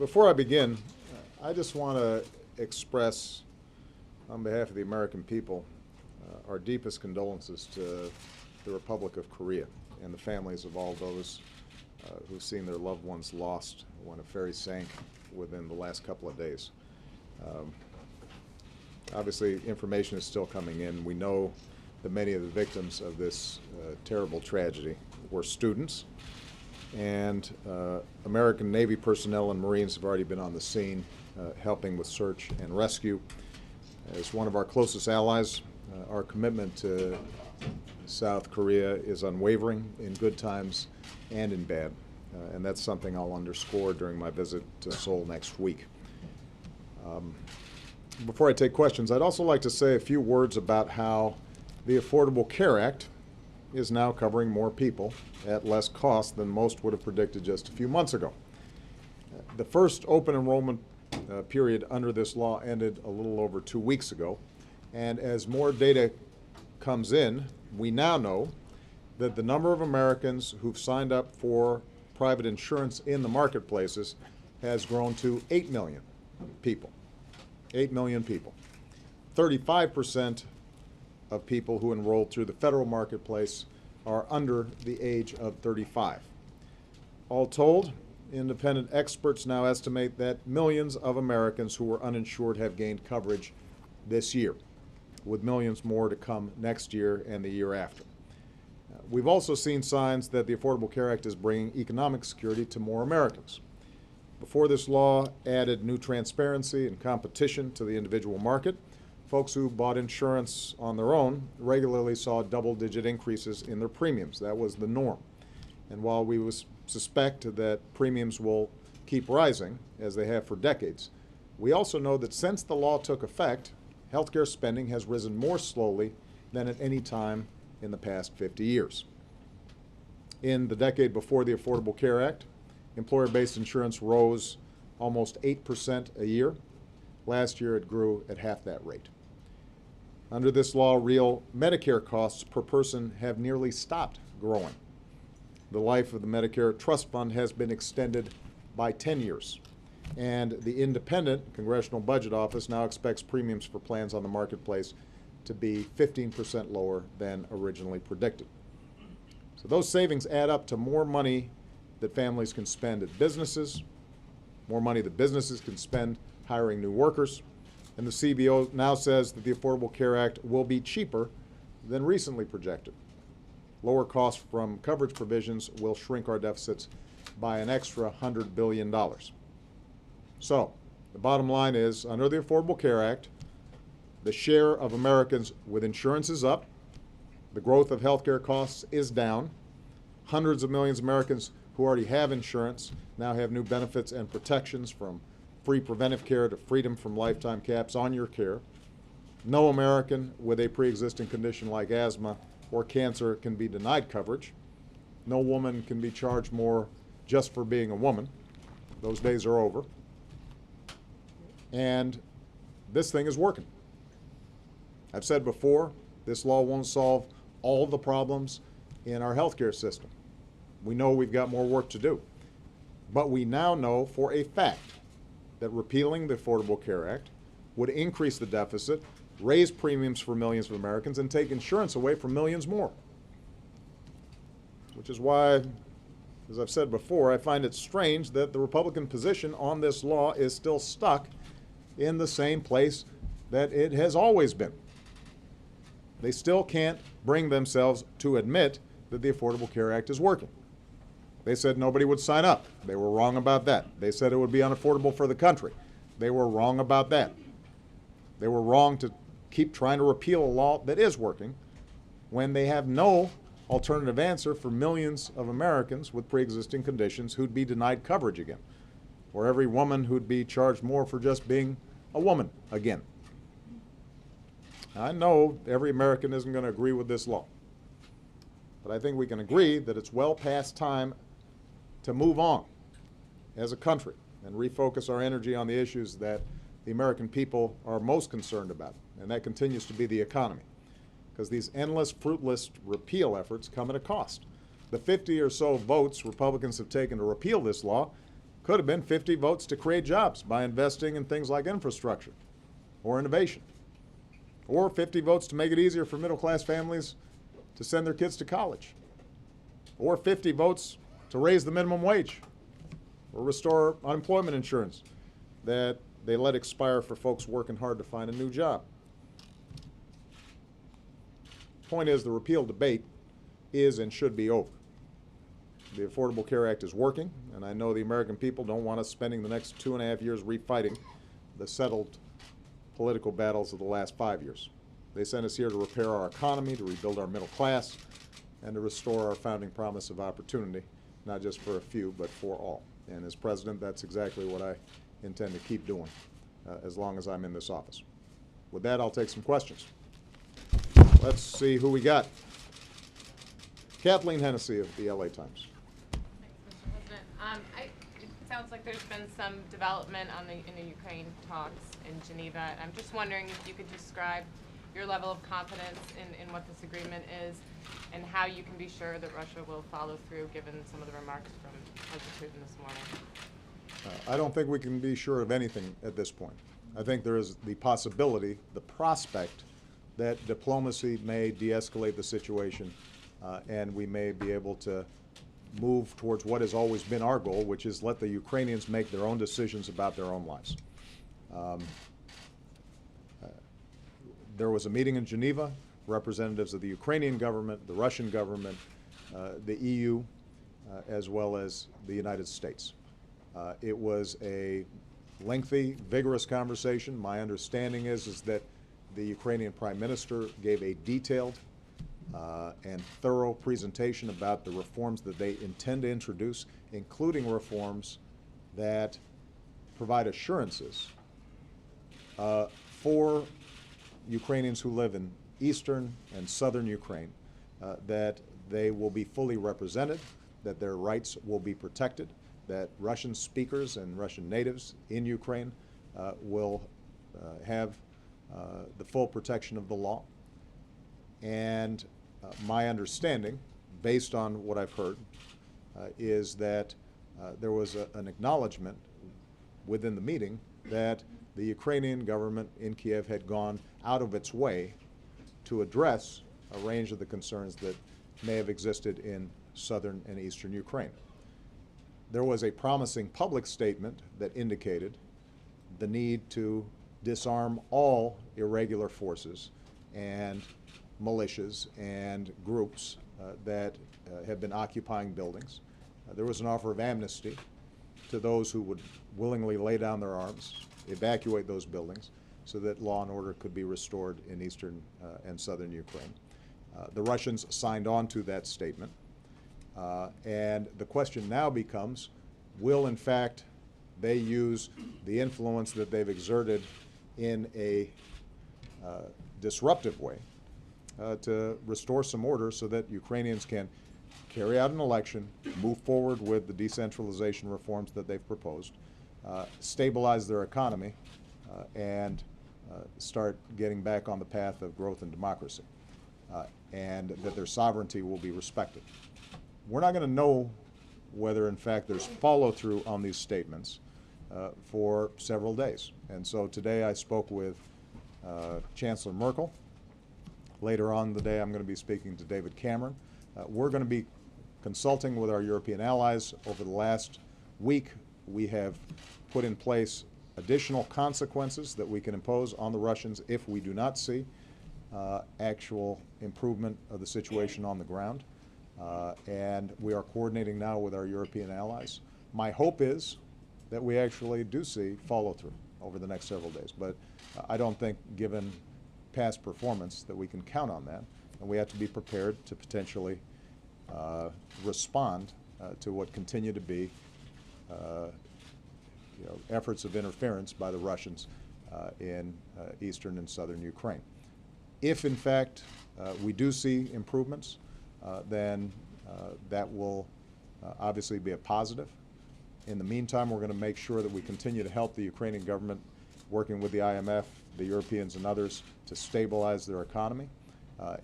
Before I begin, I just want to express, on behalf of the American people, our deepest condolences to the Republic of Korea and the families of all those who've seen their loved ones lost when a ferry sank within the last couple of days. Obviously, information is still coming in. We know that many of the victims of this terrible tragedy were students, and American Navy personnel and Marines have already been on the scene helping with search and rescue. As one of our closest allies, our commitment to South Korea is unwavering in good times and in bad, and that's something I'll underscore during my visit to Seoul next week. Before I take questions, I'd also like to say a few words about how the Affordable Care Act is now covering more people at less cost than most would have predicted just a few months ago. The first open enrollment period under this law ended a little over 2 weeks ago, and as more data comes in, we now know that the number of Americans who've signed up for private insurance in the marketplaces has grown to 8 million people. 8 million people. 35% of people who enrolled through the federal marketplace are under the age of 35. All told, independent experts now estimate that millions of Americans who were uninsured have gained coverage this year, with millions more to come next year and the year after. We've also seen signs that the Affordable Care Act is bringing economic security to more Americans. Before this law added new transparency and competition to the individual market, folks who bought insurance on their own regularly saw double-digit increases in their premiums. That was the norm. And while we suspect that premiums will keep rising, as they have for decades, we also know that since the law took effect, healthcare spending has risen more slowly than at any time in the past 50 years. In the decade before the Affordable Care Act, employer-based insurance rose almost 8% a year. Last year, it grew at half that rate. Under this law, real Medicare costs per person have nearly stopped growing. The life of the Medicare Trust Fund has been extended by 10 years, and the independent Congressional Budget Office now expects premiums for plans on the marketplace to be 15% lower than originally predicted. So those savings add up to more money that families can spend at businesses, more money that businesses can spend hiring new workers, and the CBO now says that the Affordable Care Act will be cheaper than recently projected. Lower costs from coverage provisions will shrink our deficits by an extra $100 billion. So, the bottom line is, under the Affordable Care Act, the share of Americans with insurance is up, the growth of healthcare costs is down, hundreds of millions of Americans who already have insurance now have new benefits and protections, from free preventive care to freedom from lifetime caps on your care. No American with a pre-existing condition like asthma or cancer can be denied coverage. No woman can be charged more just for being a woman. Those days are over. And this thing is working. I've said before, this law won't solve all the problems in our healthcare system. We know we've got more work to do. But we now know for a fact that repealing the Affordable Care Act would increase the deficit, raise premiums for millions of Americans, and take insurance away from millions more. Which is why, as I've said before, I find it strange that the Republican position on this law is still stuck in the same place that it has always been. They still can't bring themselves to admit that the Affordable Care Act is working. They said nobody would sign up. They were wrong about that. They said it would be unaffordable for the country. They were wrong about that. They were wrong to keep trying to repeal a law that is working when they have no alternative answer for millions of Americans with pre-existing conditions who'd be denied coverage again, or every woman who'd be charged more for just being a woman again. I know every American isn't going to agree with this law, but I think we can agree that it's well past time to move on as a country and refocus our energy on the issues that the American people are most concerned about, and that continues to be the economy. Because these endless, fruitless repeal efforts come at a cost. The 50 or so votes Republicans have taken to repeal this law Could have been 50 votes to create jobs by investing in things like infrastructure or innovation. Or 50 votes to make it easier for middle-class families to send their kids to college. Or 50 votes to raise the minimum wage or restore unemployment insurance that they let expire for folks working hard to find a new job. Point is, the repeal debate is and should be over. The Affordable Care Act is working, and I know the American people don't want us spending the next 2.5 years refighting the settled political battles of the last 5 years. They sent us here to repair our economy, to rebuild our middle class, and to restore our founding promise of opportunity, not just for a few, but for all. And as president, that's exactly what I intend to keep doing as long as I'm in this office. With that, I'll take some questions. Let's see who we got. Kathleen Hennessy of the LA Times. Thanks, Mr. President. It sounds like there's been some development in the Ukraine talks in Geneva. And I'm just wondering if you could describe your level of confidence in what this agreement is and how you can be sure that Russia will follow through given some of the remarks from President Putin this morning. I don't think we can be sure of anything at this point. I think there is the possibility, the prospect, that diplomacy may de-escalate the situation and we may be able to move towards what has always been our goal, which is let the Ukrainians make their own decisions about their own lives. There was a meeting in Geneva, representatives of the Ukrainian government, the Russian government, the EU, as well as the United States. It was a lengthy, vigorous conversation. My understanding is that the Ukrainian Prime Minister gave a detailed and thorough presentation about the reforms that they intend to introduce, including reforms that provide assurances for Ukrainians who live in eastern and southern Ukraine that they will be fully represented, that their rights will be protected, that Russian speakers and Russian natives in Ukraine will have the full protection of the law. And my understanding, based on what I've heard, is that there was an acknowledgement within the meeting that the Ukrainian government in Kiev had gone out of its way to address a range of the concerns that may have existed in southern and eastern Ukraine. There was a promising public statement that indicated the need to disarm all irregular forces and militias and groups that have been occupying buildings. There was an offer of amnesty to those who would willingly lay down their arms, evacuate those buildings, so that law and order could be restored in eastern and southern Ukraine. The Russians signed on to that statement. And the question now becomes, will in fact they use the influence that they've exerted in a disruptive way to restore some order so that Ukrainians can carry out an election, move forward with the decentralization reforms that they've proposed, stabilize their economy, and start getting back on the path of growth and democracy, and that their sovereignty will be respected. We're not going to know whether, in fact, there's follow-through on these statements for several days. And so today I spoke with Chancellor Merkel. Later on in the day, I'm going to be speaking to David Cameron. We're going to be consulting with our European allies. Over the last week, we have put in place additional consequences that we can impose on the Russians if we do not see actual improvement of the situation on the ground. And we are coordinating now with our European allies. My hope is that we actually do see follow-through over the next several days. But I don't think, given past performance, that we can count on that. And we have to be prepared to potentially respond to what continue to be efforts of interference by the Russians in eastern and southern Ukraine. If, in fact, we do see improvements, then that will obviously be a positive. In the meantime, we're going to make sure that we continue to help the Ukrainian government, working with the IMF, the Europeans, and others, to stabilize their economy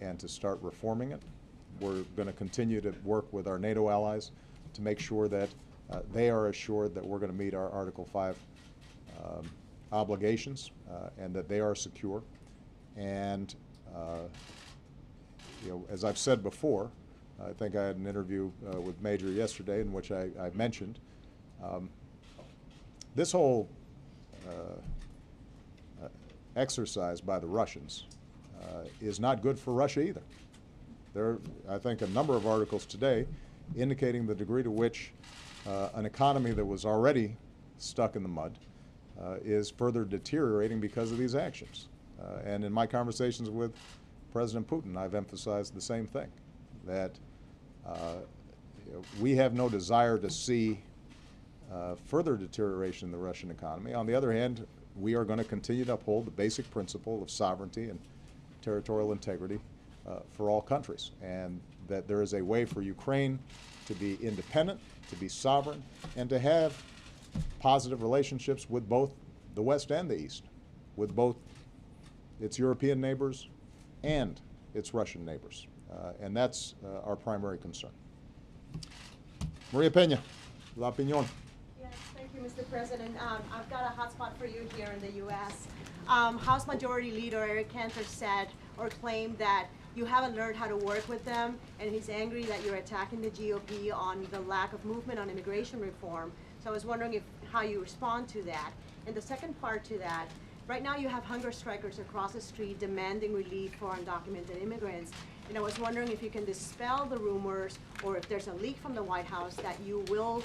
and to start reforming it. We're going to continue to work with our NATO allies to make sure that they are assured that we're going to meet our Article 5 obligations and that they are secure. And as I've said before, I think I had an interview with Major yesterday in which I mentioned this whole exercise by the Russians is not good for Russia either. There are, I think, a number of articles today indicating the degree to which an economy that was already stuck in the mud is further deteriorating because of these actions. And in my conversations with President Putin, I've emphasized the same thing, that we have no desire to see further deterioration in the Russian economy. On the other hand, we are going to continue to uphold the basic principle of sovereignty and territorial integrity for all countries, and that there is a way for Ukraine to be independent, to be sovereign, and to have positive relationships with both the West and the East, with both its European neighbors and its Russian neighbors. And that's our primary concern. Maria Peña, La Opinión. Yes, thank you, Mr. President. I've got a hot spot for you here in the U.S. House Majority Leader Eric Cantor said or claimed that you haven't learned how to work with them, and he's angry that you're attacking the GOP on the lack of movement on immigration reform. So I was wondering how you respond to that. And the second part to that, right now you have hunger strikers across the street demanding relief for undocumented immigrants. And I was wondering if you can dispel the rumors, or if there's a leak from the White House that you will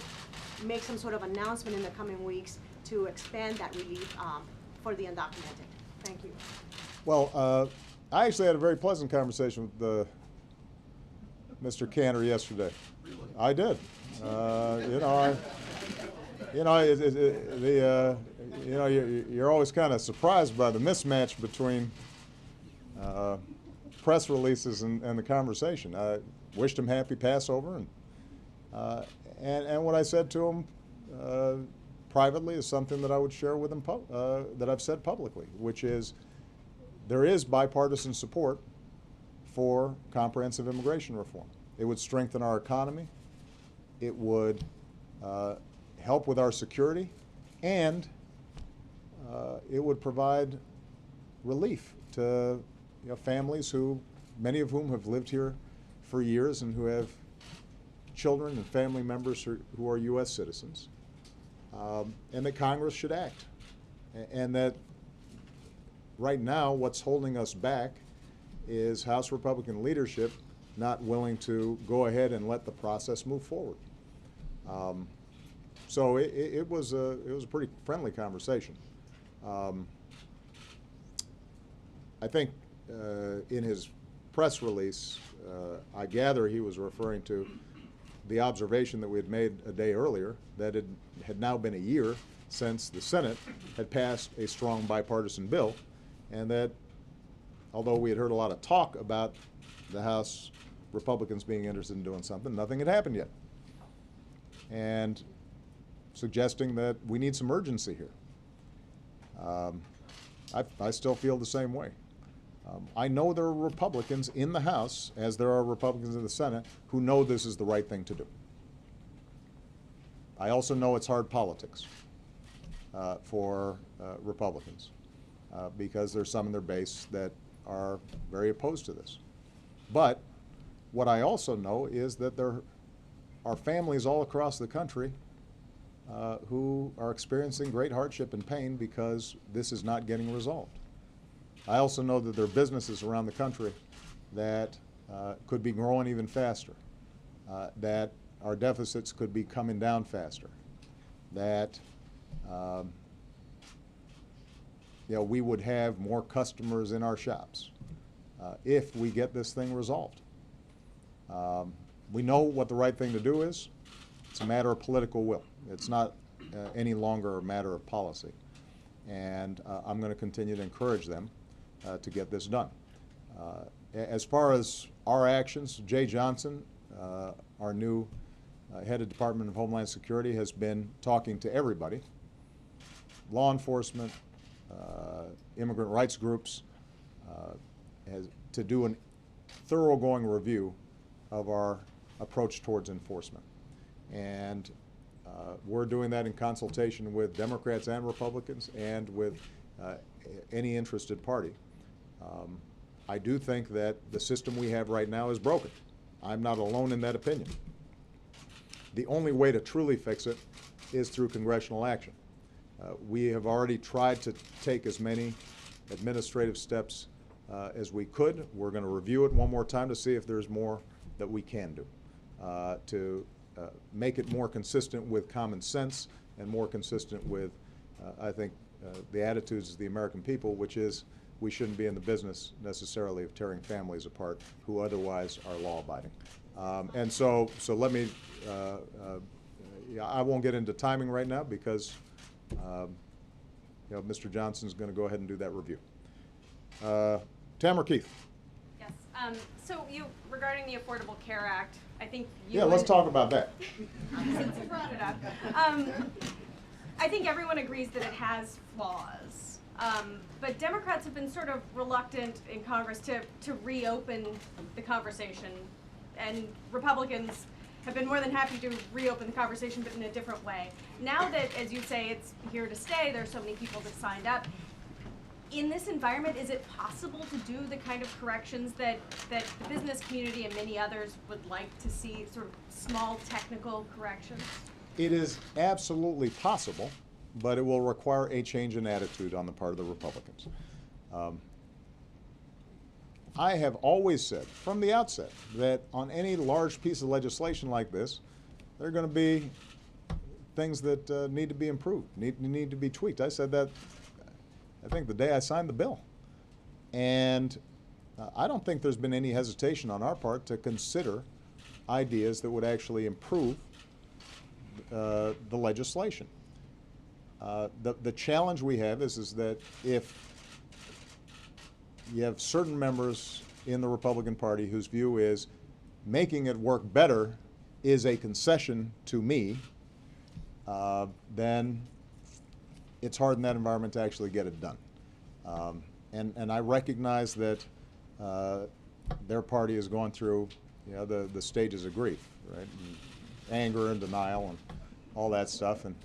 make some sort of announcement in the coming weeks to expand that relief for the undocumented. Thank you. Well, I actually had a very pleasant conversation with Mr. Cantor yesterday. Really? I did. You're always kind of surprised by the mismatch between press releases and the conversation. I wished him happy Passover, and what I said to him privately is something that I would share with him that I've said publicly, which is there is bipartisan support for comprehensive immigration reform. It would strengthen our economy. It would help with our security, and it would provide relief to families who, many of whom have lived here for years and who have children and family members who are U.S. citizens, and that Congress should act, and that right now what's holding us back is House Republican leadership not willing to go ahead and let the process move forward. So it was a pretty friendly conversation. I think in his press release, I gather he was referring to the observation that we had made a day earlier, that it had now been a year since the Senate had passed a strong bipartisan bill, and that although we had heard a lot of talk about the House Republicans being interested in doing something, nothing had happened yet. And suggesting that we need some urgency here. I still feel the same way. I know there are Republicans in the House, as there are Republicans in the Senate, who know this is the right thing to do. I also know it's hard politics for Republicans because there's some in their base that are very opposed to this. But what I also know is that there are families all across the country who are experiencing great hardship and pain because this is not getting resolved. I also know that there are businesses around the country that could be growing even faster, that our deficits could be coming down faster, that we would have more customers in our shops if we get this thing resolved. We know what the right thing to do is. It's a matter of political will. It's not any longer a matter of policy. And I'm going to continue to encourage them to get this done. As far as our actions, Jay Johnson, our new head of Department of Homeland Security, has been talking to everybody, law enforcement, immigrant rights groups, to do a thoroughgoing review of our approach towards enforcement. And We're doing that in consultation with Democrats and Republicans and with any interested party. I do think that the system we have right now is broken. I'm not alone in that opinion. The only way to truly fix it is through congressional action. We have already tried to take as many administrative steps as we could. We're going to review it one more time to see if there's more that we can do to make it more consistent with common sense and more consistent with, I think, the attitudes of the American people, which is we shouldn't be in the business necessarily of tearing families apart who otherwise are law-abiding. And so let me, I won't get into timing right now because Mr. Johnson's going to go ahead and do that review. Tamara Keith. Yes. So regarding the Affordable Care Act, I think you. Yeah, let's talk about that. Since you brought it up, I think everyone agrees that it has flaws. But Democrats have been sort of reluctant in Congress to reopen the conversation, and Republicans have been more than happy to reopen the conversation, but in a different way. Now that, as you say, it's here to stay, there's so many people that signed up. In this environment, is it possible to do the kind of corrections that the business community and many others would like to see, sort of small technical corrections? It is absolutely possible, but it will require a change in attitude on the part of the Republicans. I have always said from the outset that on any large piece of legislation like this, there are going to be things that need to be improved, need to be tweaked. I said that, I think, the day I signed the bill. And I don't think there's been any hesitation on our part to consider ideas that would actually improve the legislation. The challenge we have is that if you have certain members in the Republican Party whose view is making it work better is a concession to me, then it's hard in that environment to actually get it done. And I recognize that their party is going through the stages of grief, right? And anger and denial and all that stuff. And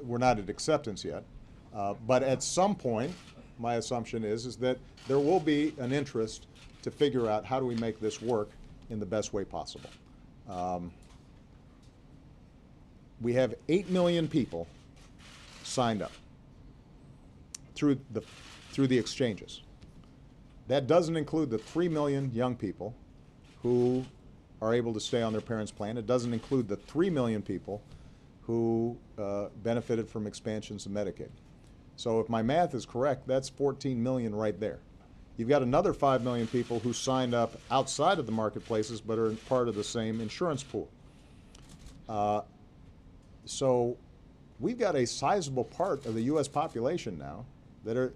we're not at acceptance yet. But at some point, my assumption is that there will be an interest to figure out how do we make this work in the best way possible. We have 8 million people signed up through the exchanges. That doesn't include the 3 million young people who are able to stay on their parents' plan. It doesn't include the 3 million people who benefited from expansions of Medicaid. So if my math is correct, that's 14 million right there. You've got another 5 million people who signed up outside of the marketplaces but are part of the same insurance pool. So we've got a sizable part of the U.S. population now that are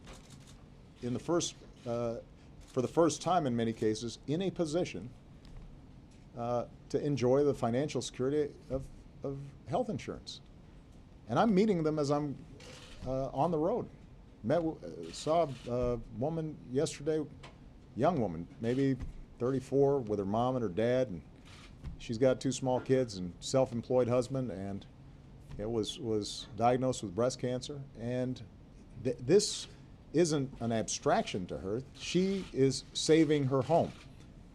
in the for the first time in many cases, in a position to enjoy the financial security of health insurance. And I'm meeting them as I'm on the road. Saw a woman yesterday, young woman, maybe 34, with her mom and her dad, and she's got 2 small kids and self-employed husband, and was diagnosed with breast cancer. And this isn't an abstraction to her. She is saving her home.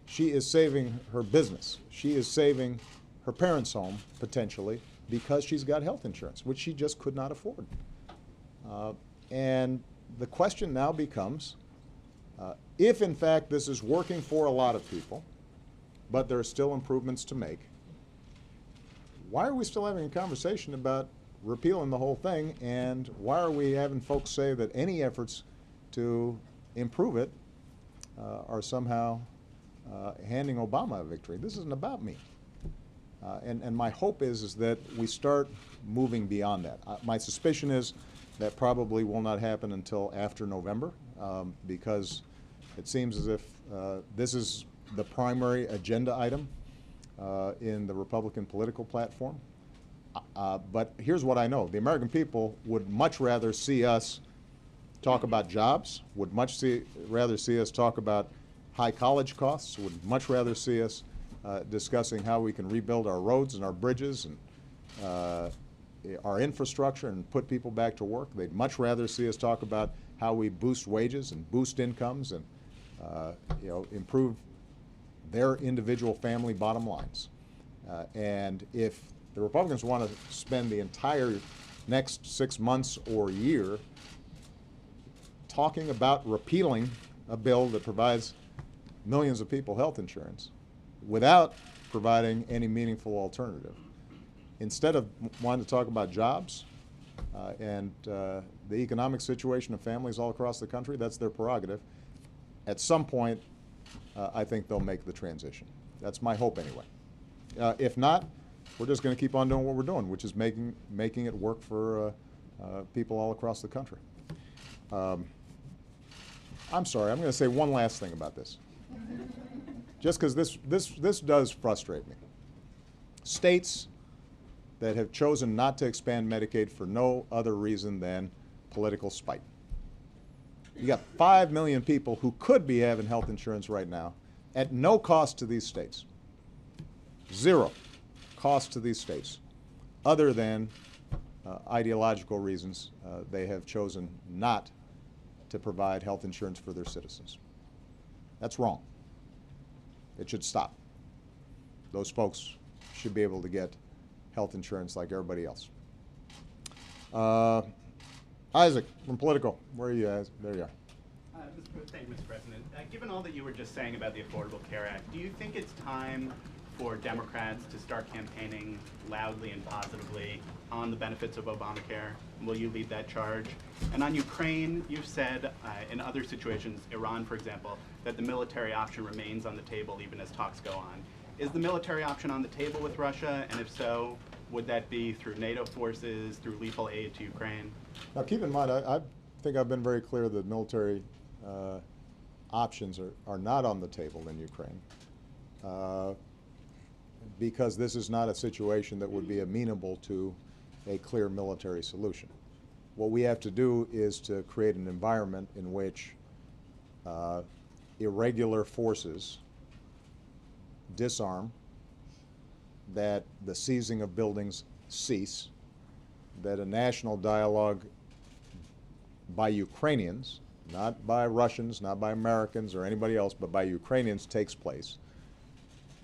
She is saving her business. She is saving her parents' home, potentially, because she's got health insurance, which she just could not afford. And the question now becomes, if in fact this is working for a lot of people, but there are still improvements to make, why are we still having a conversation about repealing the whole thing, and why are we having folks say that any efforts to improve it are somehow handing Obama a victory? This isn't about me. And my hope is that we start moving beyond that. My suspicion is that probably will not happen until after November, because it seems as if this is the primary agenda item in the Republican political platform. But here's what I know. The American people would much rather see us talk about jobs, would rather see us talk about high college costs, would much rather see us discussing how we can rebuild our roads and our bridges and our infrastructure and put people back to work. They'd much rather see us talk about how we boost wages and boost incomes and improve their individual family bottom lines. And if the Republicans want to spend the entire next 6 months or year talking about repealing a bill that provides millions of people health insurance without providing any meaningful alternative, instead of wanting to talk about jobs and the economic situation of families all across the country, that's their prerogative. At some point, I think they'll make the transition. That's my hope anyway. If not, we're just going to keep on doing what we're doing, which is making it work for people all across the country. I'm sorry, I'm going to say one last thing about this. Just because this does frustrate me. States that have chosen not to expand Medicaid for no other reason than political spite. You got 5 million people who could be having health insurance right now at no cost to these states. Zero cost to these states, other than ideological reasons. They have chosen not to provide health insurance for their citizens. That's wrong. It should stop. Those folks should be able to get health insurance like everybody else. Isaac from Politico, where are you guys? There you are. Thank you, Mr. President. Given all that you were just saying about the Affordable Care Act, do you think it's time for Democrats to start campaigning loudly and positively on the benefits of Obamacare? Will you lead that charge? And on Ukraine, you've said in other situations, Iran, for example, that the military option remains on the table even as talks go on. Is the military option on the table with Russia? And if so, would that be through NATO forces, through lethal aid to Ukraine? Now keep in mind, I think I've been very clear that military options are not on the table in Ukraine. Because this is not a situation that would be amenable to a clear military solution. What we have to do is to create an environment in which irregular forces disarm, that the seizing of buildings cease, that a national dialogue by Ukrainians, not by Russians, not by Americans or anybody else, but by Ukrainians takes place.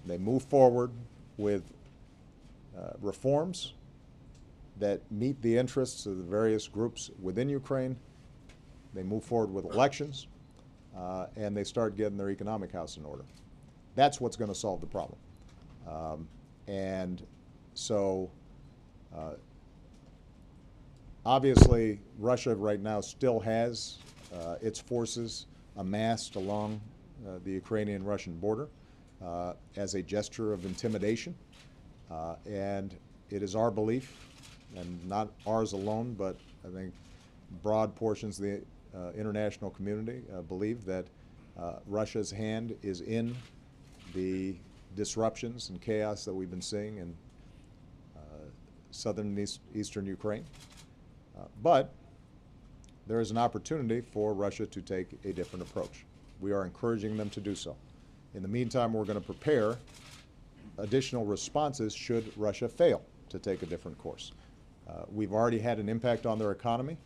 They move forward with reforms that meet the interests of the various groups within Ukraine. They move forward with elections, and they start getting their economic house in order. That's what's going to solve the problem. And so, obviously, Russia right now still has its forces amassed along the Ukrainian-Russian border as a gesture of intimidation. And it is our belief, and not ours alone, but I think broad portions of the international community believe that Russia's hand is in the disruptions and chaos that we've been seeing in southern and eastern Ukraine. But there is an opportunity for Russia to take a different approach. We are encouraging them to do so. In the meantime, we're going to prepare additional responses should Russia fail to take a different course. We've already had an impact on their economy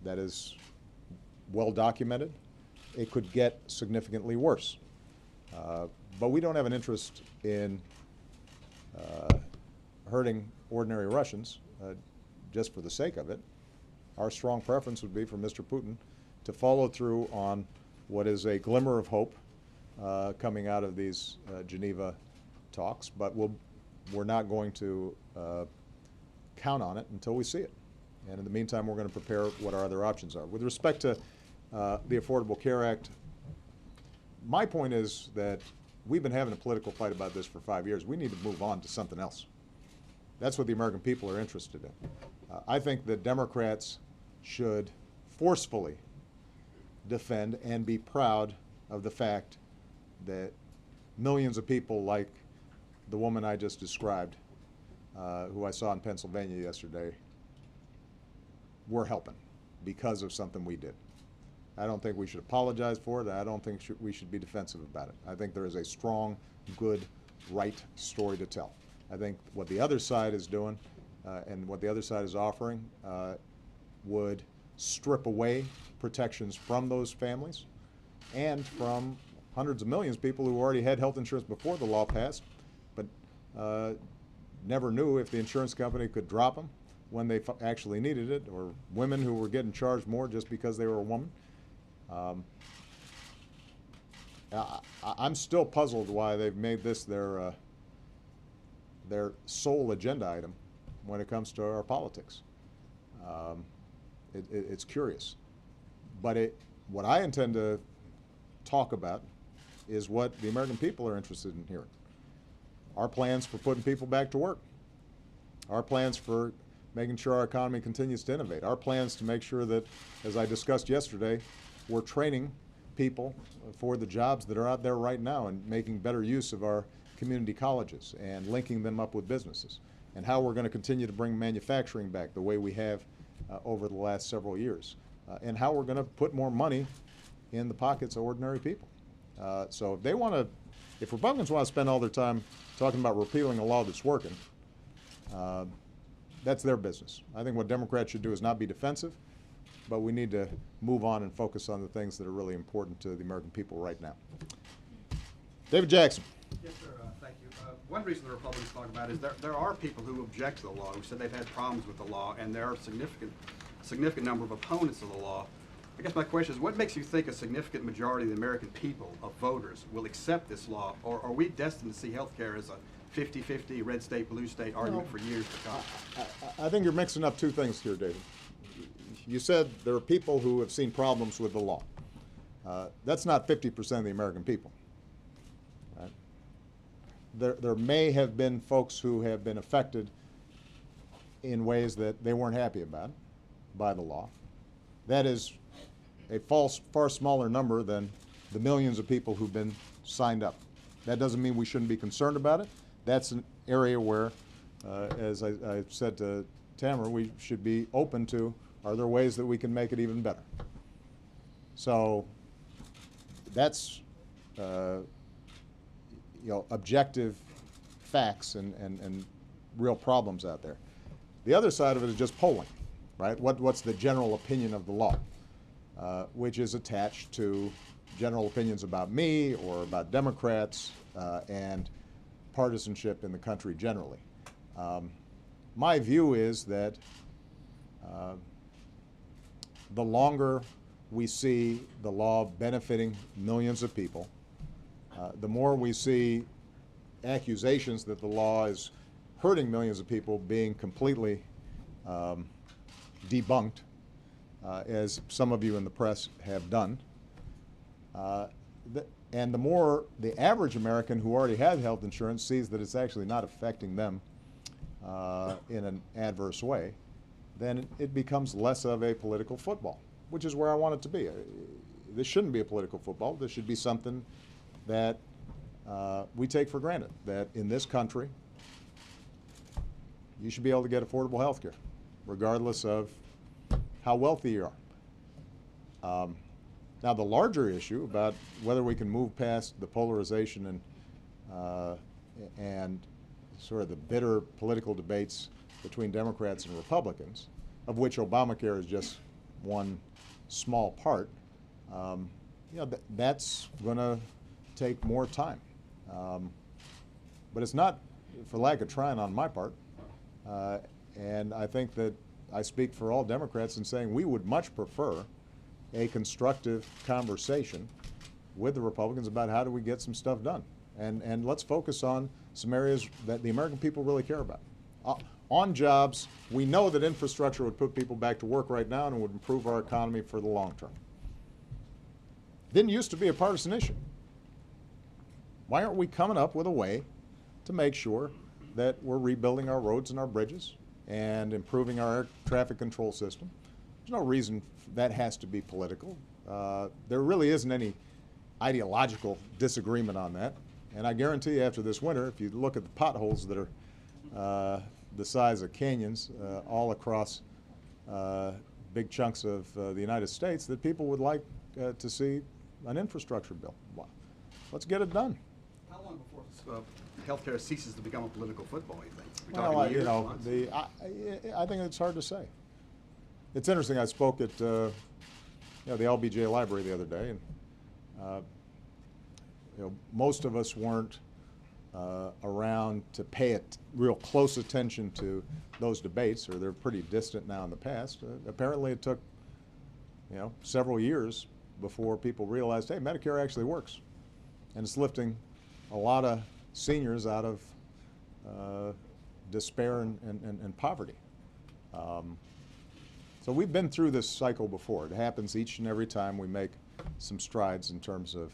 that is well documented. It could get significantly worse. But we don't have an interest in hurting ordinary Russians just for the sake of it. Our strong preference would be for Mr. Putin to follow through on what is a glimmer of hope coming out of these Geneva talks, but we're not going to count on it until we see it. And in the meantime, we're going to prepare what our other options are. With respect to the Affordable Care Act, my point is that we've been having a political fight about this for 5 years. We need to move on to something else. That's what the American people are interested in. I think that Democrats should forcefully defend and be proud of the fact that millions of people like the woman I just described, who I saw in Pennsylvania yesterday, were helping because of something we did. I don't think we should apologize for it. I don't think we should be defensive about it. I think there is a strong, good, right story to tell. I think what the other side is doing and what the other side is offering would strip away protections from those families and from hundreds of millions of people who already had health insurance before the law passed, but never knew if the insurance company could drop them when they actually needed it, or women who were getting charged more just because they were a woman. I'm still puzzled why they've made this their sole agenda item when it comes to our politics. It's curious. But what I intend to talk about is what the American people are interested in hearing. Our plans for putting people back to work. Our plans for making sure our economy continues to innovate. Our plans to make sure that, as I discussed yesterday, we're training people for the jobs that are out there right now and making better use of our community colleges and linking them up with businesses, and how we're going to continue to bring manufacturing back the way we have over the last several years, and how we're going to put more money in the pockets of ordinary people. So if Republicans want to spend all their time talking about repealing a law that's working, that's their business. I think what Democrats should do is not be defensive, but we need to move on and focus on the things that are really important to the American people right now. David Jackson. Yes, sir. Thank you. One reason the Republicans talk about it is there are people who object to the law, who said they've had problems with the law, and there are a significant number of opponents of the law. I guess my question is, what makes you think a significant majority of the American people, of voters, will accept this law, or are we destined to see health care as a 50-50 red state, blue state argument for years to come? I think you're mixing up two things here, David. You said there are people who have seen problems with the law. That's not 50% of the American people. Right? There may have been folks who have been affected in ways that they weren't happy about by the law. That is a far smaller number than the millions of people who've been signed up. That doesn't mean we shouldn't be concerned about it. That's an area where, as I said to Tamara, we should be open to, are there ways that we can make it even better? So that's objective facts and real problems out there. The other side of it is just polling, right? What's the general opinion of the law, which is attached to general opinions about me or about Democrats and partisanship in the country generally. My view is that the longer we see the law benefiting millions of people, the more we see accusations that the law is hurting millions of people being completely debunked, as some of you in the press have done. And the more the average American who already has health insurance sees that it's actually not affecting them in an adverse way, then it becomes less of a political football, which is where I want it to be. This shouldn't be a political football. This should be something that we take for granted, that in this country, you should be able to get affordable health care, regardless of how wealthy you are. Now, the larger issue about whether we can move past the polarization and sort of the bitter political debates between Democrats and Republicans, of which Obamacare is just one small part, that's going to take more time. But it's not for lack of trying on my part. And I think that I speak for all Democrats in saying we would much prefer a constructive conversation with the Republicans about how do we get some stuff done. And let's focus on some areas that the American people really care about. On jobs, we know that infrastructure would put people back to work right now and would improve our economy for the long term. Didn't used to be a partisan issue. Why aren't we coming up with a way to make sure that we're rebuilding our roads and our bridges and improving our air traffic control system? There's no reason that has to be political. There really isn't any ideological disagreement on that. And I guarantee you after this winter, if you look at the potholes that are the size of canyons all across big chunks of the United States, that people would like to see an infrastructure bill. Let's get it done. How long before healthcare ceases to become a political football, you think? We're talking Well, years, months? I think it's hard to say. It's interesting. I spoke at the LBJ Library the other day, and most of us weren't around to pay it real close attention to those debates, or they're pretty distant now in the past. Apparently, it took several years before people realized, hey, Medicare actually works, and it's lifting a lot of seniors out of despair and poverty. So we've been through this cycle before. It happens each and every time we make some strides in terms of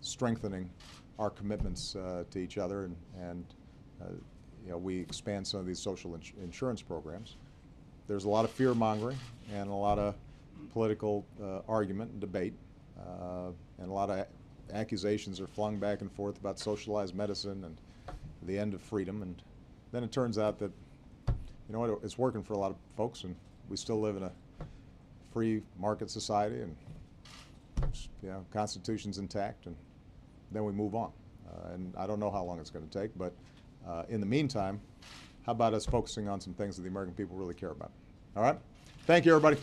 strengthening our commitments to each other, and we expand some of these social insurance programs. There's a lot of fear-mongering and a lot of political argument and debate, and a lot of accusations are flung back and forth about socialized medicine and the end of freedom. And then it turns out that, it's working for a lot of folks, and we still live in a free market society, and Constitution's intact, and then we move on. And I don't know how long it's going to take, but in the meantime, how about us focusing on some things that the American people really care about? All right? Thank you, everybody.